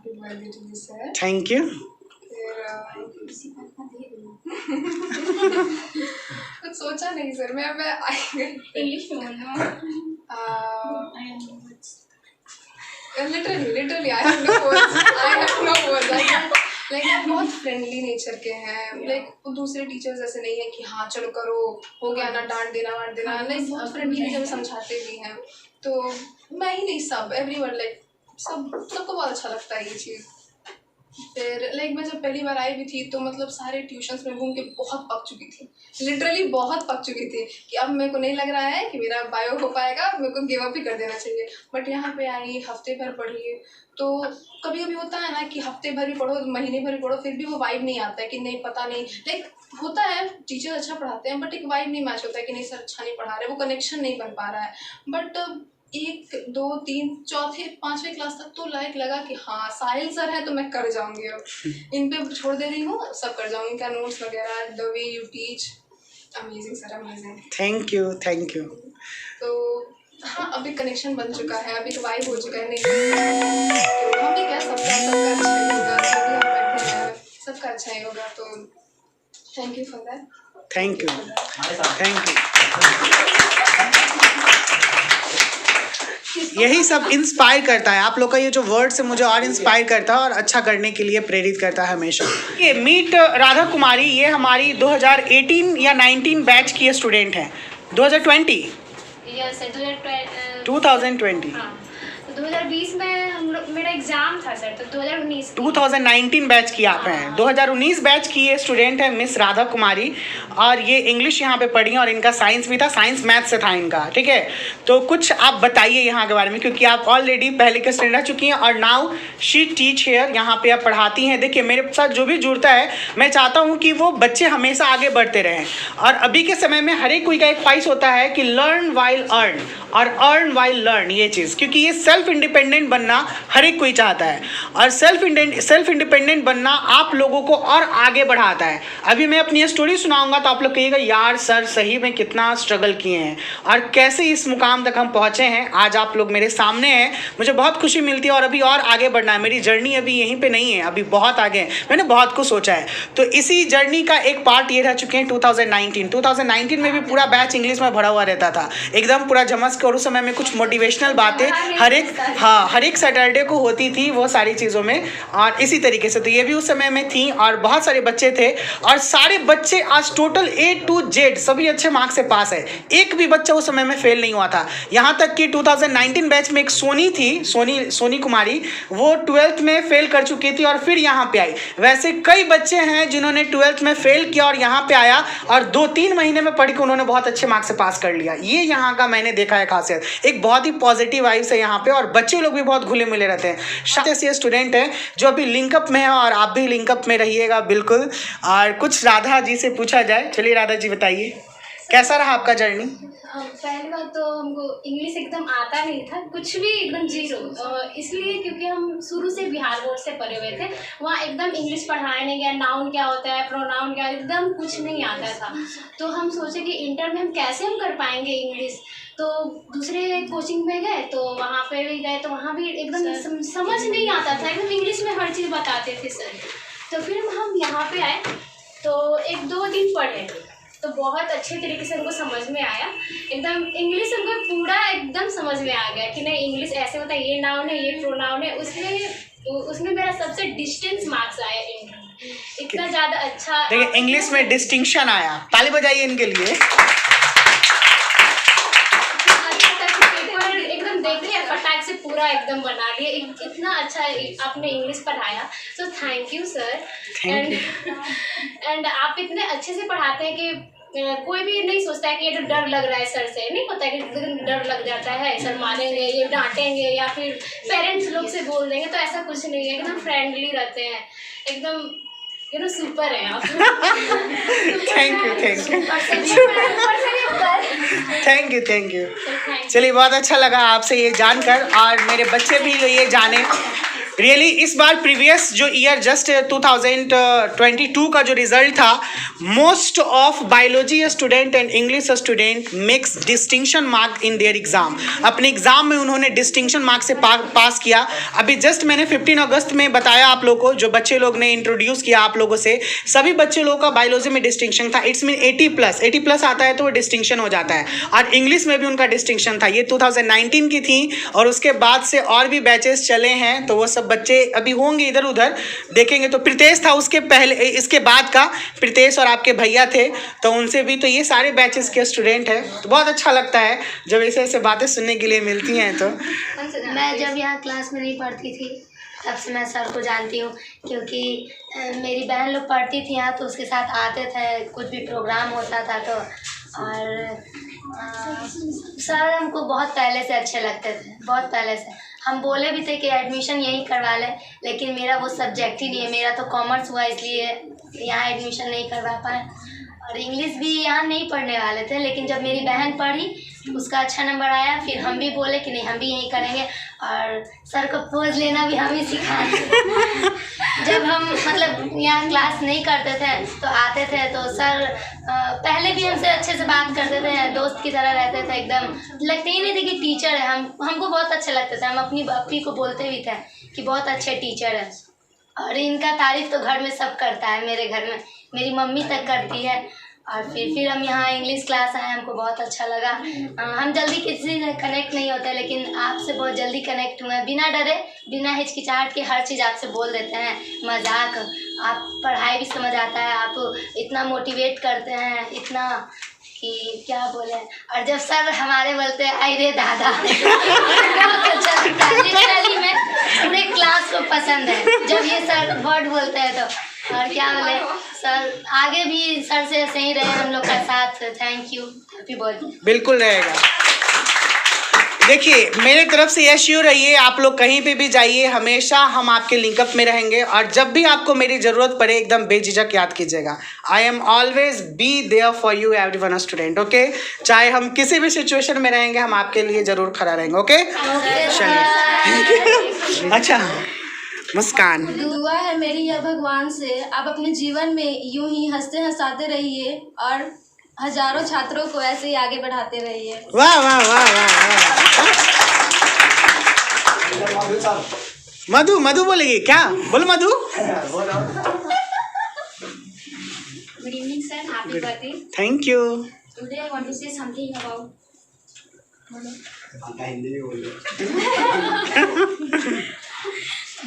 Happy birthday to you sir. Thank you. कुछ सोचा नहीं सर, मैं इंग्लिश में बोलूँ। Literally I have no words. Like आप बहुत फ्रेंडली नेचर के हैं। लाइक दूसरे टीचर्स ऐसे नहीं है कि हाँ चलो करो, हो गया ना, डांट देना वाट देना। लाइक फ्रेंडली नेचर समझाते भी हैं। तो मैं ही नहीं, सब एवरीवन, लाइक सबको बहुत अच्छा लगता है ये चीज़। फिर लाइक मैं जब पहली बार आई भी थी तो मतलब सारे ट्यूशन्स में घूम के बहुत पक चुकी थी, लिटरली बहुत पक चुकी थी कि अब मेरे को नहीं लग रहा है कि मेरा बायो हो पाएगा, मेरे को गिव अप ही कर देना चाहिए। बट यहाँ पे आई, हफ्ते भर पढ़ी, तो कभी कभी होता है ना कि हफ्ते भर भी पढ़ो, महीने भर भी पढ़ो, फिर भी वो वाइब नहीं आता है कि नहीं पता नहीं। लाइक होता है टीचर अच्छा पढ़ाते हैं बट एक वाइब नहीं मैच होता है कि नहीं सर अच्छा नहीं पढ़ा रहे, वो कनेक्शन नहीं बन पा रहा है। बट 1, 2, 3, चौथे 5वें क्लास तक तो लाइक लगा कि हाँ साहिल सर है तो मैं कर जाऊंगी। अब इन पे छोड़ दे रही हूँ, सब कर जाऊंगी, क्या नोट्स वगैरह, the way you teach, amazing sir, amazing. Thank you, thank you. तो हाँ अभी कनेक्शन बन चुका है, अभी तो वाइब हो चुका है। नहीं तो हम भी क्या, सबका अच्छा ही होगा, जो भी हम बैठे हैं सबका अच्छा ही होगा। तो thank you for that. Thank you, thank you. यही सब इंस्पायर करता है, आप लोग का ये जो वर्ड से मुझे और इंस्पायर करता है और अच्छा करने के लिए प्रेरित करता है हमेशा। ये मीट राधा कुमारी, ये हमारी 2018 या 19 बैच की स्टूडेंट हैं। 2020 2020 2020 में हम लोग, मेरा एग्जाम था सर, तो 2019 बैच की आप हैं। 2019 बैच की ये स्टूडेंट है मिस राधा कुमारी, और ये इंग्लिश यहाँ पे पढ़ी और इनका साइंस भी था, साइंस मैथ से था इनका, ठीक है। तो कुछ आप बताइए यहाँ के बारे में, क्योंकि आप ऑलरेडी पहले के स्टूडेंट रह चुकी हैं और नाउ शी टीच हेयर, यहाँ पे आप पढ़ाती हैं। देखिए मेरे साथ जो भी जुड़ता है, मैं चाहता हूँ कि वो बच्चे हमेशा आगे बढ़ते रहें। और अभी के समय में हर एक कोई का एक ख्वाहिश होता है कि लर्न वाइल अर्न और अर्न वाइल लर्न, ये चीज़, क्योंकि ये सेल्फ इंडिपेंडेंट बनना हर एक कोई चाहता है। और सेल्फ इंडिपेंडेंट बनना आप लोगों को और आगे बढ़ाता है। अभी मैं अपनी स्टोरी सुनाऊंगा तो आप लोग कहिएगा यार सर सही में कितना स्ट्रगल किए हैं और कैसे इस मुकाम तक हम पहुँचे हैं। आज आप लोग मेरे सामने हैं, मुझे बहुत खुशी मिलती है और अभी और आगे बढ़ना है। मेरी जर्नी अभी यहीं पर नहीं है, अभी बहुत आगे है, मैंने बहुत कुछ सोचा है। तो इसी जर्नी का एक पार्ट ये रह चुके हैं 2019 में भी पूरा बैच इंग्लिश में भरा हुआ रहता था, एकदम पूरा झमस के। और उस समय में कुछ मोटिवेशनल बातें हर एक सैटरडे को होती थी वो सारी चीज़ों में, और इसी तरीके से तो ये भी उस समय में थी। और बहुत सारे बच्चे थे और सारे बच्चे आज टोटल A to Z सभी अच्छे मार्क्स से पास है, एक भी बच्चा उस समय में फेल नहीं हुआ था। यहाँ तक कि 2019 बैच में एक सोनी थी, सोनी कुमारी, वो 12th में फेल कर चुकी थी और फिर यहाँ पे आई। वैसे कई बच्चे हैं जिन्होंने 12th में फेल किया और यहाँ पे आया और 2-3 महीने में पढ़ के उन्होंने बहुत अच्छे मार्क्स से पास कर लिया। ये यहाँ का मैंने देखा है खासियत, एक बहुत ही पॉजिटिव वाइब्स है यहाँ पे और बच्चे लोग भी बहुत घुले मिले रहते हैं। शायद ऐसे स्टूडेंट हैं जो अभी लिंकअप में है और आप भी लिंकअप में रहिएगा बिल्कुल। और कुछ राधा जी से पूछा जाए, चलिए राधा जी बताइए कैसा रहा आपका जर्नी? पहली बात तो हमको इंग्लिश एकदम आता नहीं था, कुछ भी एकदम जीरो, इसलिए क्योंकि हम शुरू से बिहार बोर्ड से पढ़े हुए थे, वहाँ एकदम इंग्लिश पढ़ाया नहीं गया। नाउन क्या होता है, प्रोनाउन क्या, एकदम कुछ नहीं आता था। तो हम सोचे कि इंटर में हम कैसे हम कर पाएंगे इंग्लिश। तो दूसरे कोचिंग में गए, तो वहाँ पे भी गए तो वहाँ भी एकदम समझ नहीं आता था, एकदम इंग्लिश में हर चीज़ बताते थे सर। तो फिर हम यहाँ पे आए तो 1-2 दिन पढ़े तो बहुत अच्छे तरीके से हमको समझ में आया, एकदम इंग्लिश हमको पूरा एकदम समझ में आ गया कि नहीं इंग्लिश ऐसे होता है, ये नाउन है, ये प्रोनाउन है। उसमें मेरा सबसे डिस्टेंस मार्क्स आया इंटर में, इतना ज़्यादा अच्छा। देखिए इंग्लिश में डिस्टिंक्शन आया, ताली बजाइए इनके लिए। देखिए फटाक से पूरा एकदम बना लिए, इतना अच्छा आपने इंग्लिश पढ़ाया, तो थैंक यू सर। एंड आप इतने अच्छे से पढ़ाते हैं कि कोई भी नहीं सोचता है कि ये तो डर लग रहा है सर से, नहीं होता है कि डर लग जाता है सर मारेंगे, ये डांटेंगे या फिर पेरेंट्स लोग से बोल देंगे, तो ऐसा कुछ नहीं है, एकदम फ्रेंडली रहते हैं, एकदम सुपर है आप। Thank you. चलिए बहुत अच्छा लगा आपसे ये जानकर और मेरे बच्चे भी ये जाने रियली इस बार प्रीवियस जो ईयर जस्ट 2022 का जो रिजल्ट था, most of biology student and English student makes distinction mark in their exam. अपने एग्जाम में उन्होंने डिस्टिंक्शन मार्क से पास किया। अभी जस्ट मैंने 15 अगस्त में बताया आप लोगों को, जो बच्चे लोग ने इंट्रोड्यूस किया आप लोगों से, सभी बच्चे लोगों का बायोलॉजी में डिस्टिंक्शन था। इट्स मीन 80+ आता है तो वो डिस्टिंक्शन हो जाता है, और इंग्लिश में भी उनका डिस्टिंक्शन था। ये 2019 की थी, और उसके बाद से और भी बैचेस चले हैं, तो वो सब बच्चे अभी होंगे इधर उधर, देखेंगे। तो प्रीतेश था उसके पहले, इसके बाद का प्रीतेश और आपके भैया थे, तो उनसे भी, तो ये सारे बैचेस के स्टूडेंट हैं। तो बहुत अच्छा लगता है जब ऐसे ऐसे बातें सुनने के लिए मिलती हैं। तो मैं जब यहाँ क्लास में नहीं पढ़ती थी तब से मैं सर को जानती हूँ, क्योंकि मेरी बहन लोग पढ़ती थी यहाँ, तो उसके साथ आते थे, कुछ भी प्रोग्राम होता था तो। और सर हमको बहुत पहले से अच्छे लगते थे, बहुत पहले से। हम बोले भी थे कि एडमिशन यहीं करवा लें, लेकिन मेरा वो सब्जेक्ट ही नहीं है, मेरा तो कॉमर्स हुआ, इसलिए यहाँ एडमिशन नहीं करवा पाए। और इंग्लिश भी यहाँ नहीं पढ़ने वाले थे, लेकिन जब मेरी बहन पढ़ी तो उसका अच्छा नंबर आया, फिर हम भी बोले कि नहीं हम भी यहीं करेंगे। और सर को पोज लेना भी हम ही सिखाए। जब हम मतलब यहाँ क्लास नहीं करते थे तो आते थे, तो सर पहले भी हमसे अच्छे से बात करते थे, दोस्त की तरह रहते थे, एकदम लगते ही नहीं थे कि टीचर है। हमको बहुत अच्छे लगते थे, हम अपनी अपी को बोलते भी थे कि बहुत अच्छे टीचर है। और इनका तारीफ़ तो घर में सब करता है, मेरे घर में मेरी मम्मी तक करती है। और फिर हम यहाँ इंग्लिश क्लास आए, हमको बहुत अच्छा लगा। हम जल्दी किसी से कनेक्ट नहीं होते, लेकिन आपसे बहुत जल्दी कनेक्ट हुए, बिना डरे, बिना हिचकिचाहट के हर चीज़ आपसे बोल देते हैं। मजाक, आप पढ़ाई भी समझ आता है, आप इतना मोटिवेट करते हैं, इतना कि क्या बोले। और जब सर हमारे बोलते हैं आई रे दादा, बहुत अच्छा लगता है। लिटरली में पूरे क्लास को पसंद है जब ये सर वर्ड बोलते हैं तो। और क्या बोले सर, आगे भी सर से ऐसे ही रहे हम लोग का साथ। Thank you, happy birthday. बिल्कुल रहेगा। देखिए, मेरे तरफ से यह श्योर रहिए, आप लोग कहीं पे भी जाइए, हमेशा हम आपके लिंकअप में रहेंगे। और जब भी आपको मेरी ज़रूरत पड़े, एकदम बेझिझक याद कीजिएगा, I am always be there for you everyone student. Okay, चाहे हम किसी भी सिचुएशन में रहेंगे, हम आपके लिए ज़रूर खड़ा रहेंगे। ओके, चलिए। अच्छा, मुस्कान, दुआ है मेरी यह भगवान से, आप अपने जीवन में यूं ही हंसते हंसाते रहिए और हजारों छात्रों को ऐसे ही आगे बढ़ाते रहिए। वाह वाह वाह वाह वाह। मधु, मधु बोलेगी क्या? बोल मधु। Good evening, sir. Happy birthday. Thank you. Today I want to say something about.